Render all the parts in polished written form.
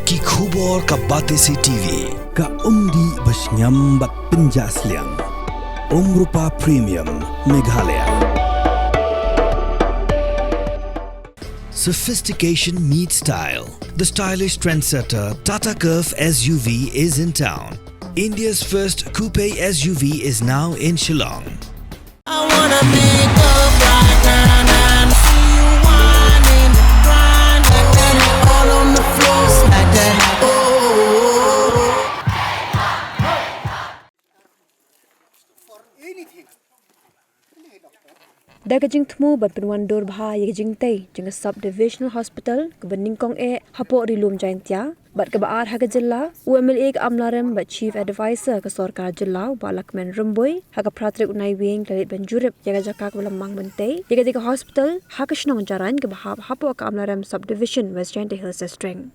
ki khubor ka batesi TV ka umdi bas nyambat penjaslian Rupa Premium Meghalaya. Sophistication meets style. The stylish trendsetter Tata Curve SUV is in town. India's first coupe SUV is now in Shillong. I wanna make up right now, see you whining, grinding, all on the floor like that. Oh. Dagajing temu berpenuan dor bahaya gajing tay jeng sub Divisional Hospital ke Nyngkong hapok rilum Jaintia bat ke baar haga jella UMLA ke amlarem bat Chief Advisor ke Sorkar Jella balakmen remboi haga pratrik unai wing dalit banjurip jaga jakak belamang bentai jaga tiga hospital haga senong jaran ke bahap hapok ke amlarem sub division West Jaintia Hills District.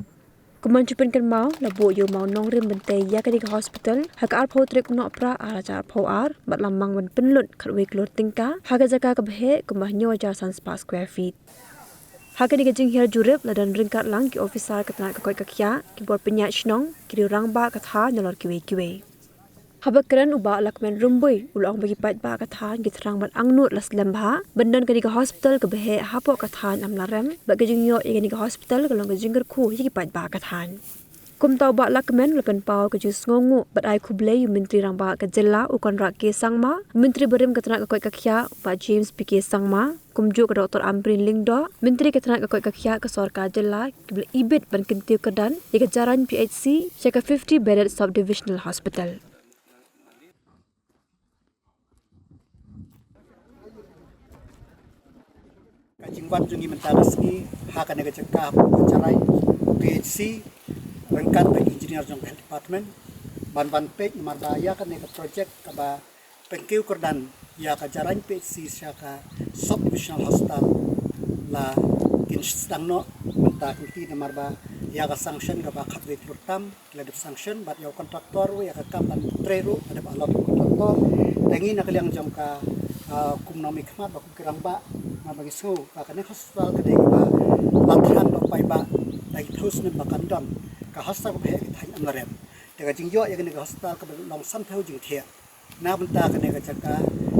Kemancupan kan mau labu yo mau nongrim bentai ya ke hospital hak arpo trip no pra ara jar po ar bat lamang ben penlut khatwe klor tingka hak jaka ke behe ke mahnyo jar san square feet hak di gajing hir jurip ladan ringkat lang ki officer ketana ke koi kakya ki bor penyat snong ki rang ba katha nyalor kiwe habakran uba lakmen rumbui ulong bagi pat ba katha githrang ban angnut las lembha bendan ke hospital ke behe hapo katha amlarem ba gajing yo ye ke hospital ke long gajing ku ye pat ba katha kum tau ba lakmen lakan pau ke jus ngongu bat ai kuble yu menteri rang ba ke jella ukon rak ke sangma menteri berim ketana ke koi kakya ba James PK sangma kumju ke Dr. Amrin Lingdo menteri ketana ke koi kakya ke Sorkar Jella ke ibit ban kentiu kedan ye ke jaran PHC jaka 50 bedded sub divisional hospital. Kajingwan jungi mentagas ni hak nega cekap carai PHC rengkat bagi engineer jong health department ban pek marbaya kan nega project kaba pengkiu kordan ya ka jaran PHC syaka sub divisional hospital la kin stangno mentak ti marba ya ka sanction kaba khatwe turtam la de sanction bat ya kontraktor ya ka kapan treru ada alot kontraktor tengi nakaliang jong ka kumnomi khmat ba kirang ba bagi su kakane hospital kedai ba lathan ba pai ba dai thus ne bakandam ka hospital ba thai amlarem daga jingyo ya ke hospital ka long sam thau jing thia na banta ka ne ka chaka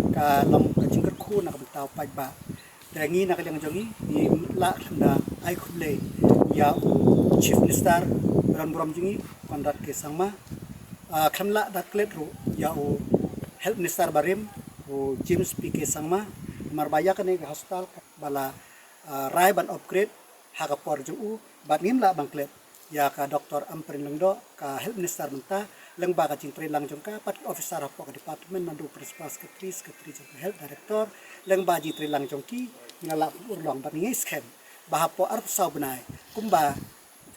ka long ka jingker khu na ka banta pai ba dangi na ka lang jongi ni la na ai khuble ya chief minister ran buram jingi kondat ke sangma khamla dat kletru ya health minister barim James PK sangma marbaya kan ke hospital bala rai ban upgrade haka por ju bat ngim la bangklet ya ka Dr. Amrin Lingdo ka health minister menta leng ba ka cingtre lang jongka pat officer apa ka department mandu principal secretary jong health director leng ba ji tre lang jongki ngala urlong bat ngi scam bahapo arp sau benai kumba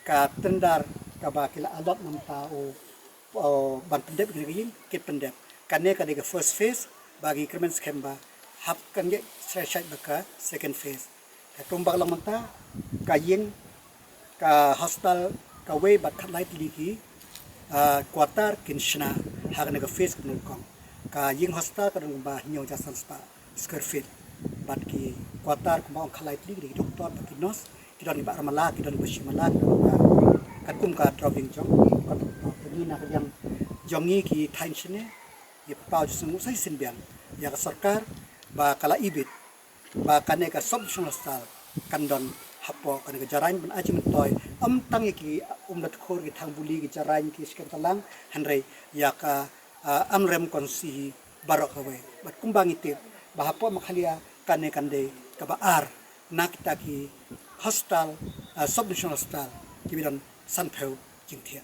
ka tendar ka ba kila alot menta ban pendep gini kit pendep kanne ka de first phase bagi krimen scam ba hap kan ge saya baka second phase ka tumbak lang manta ka yeng ka hospital ka way bat khat light ligi quarter kinshna hak ne ka phase Nyngkong ka yeng hospital ka dong ba nyo ja san square feet bat ki quarter ko ba khat light ligi doktor ba ki nos ki don ba ramala ki don bushi malak ka kum ka dropping jong ka ni na ka yang jongi ki tension ne ye pa ju sungu sai sin biang ya ka sarkar ba kala ibit ba kane ka sub hospital kandon hapo kane ka jarain ban aji mentoy tang ki umdat khor ki thang buli ki jarain ki skem talang hanre ya ka amrem konsi barok hawe bat kumbang itip ba hapo makhalia kane kande ka ba ar nakta ki hospital sub hospital ki bidan sanpheu jingthia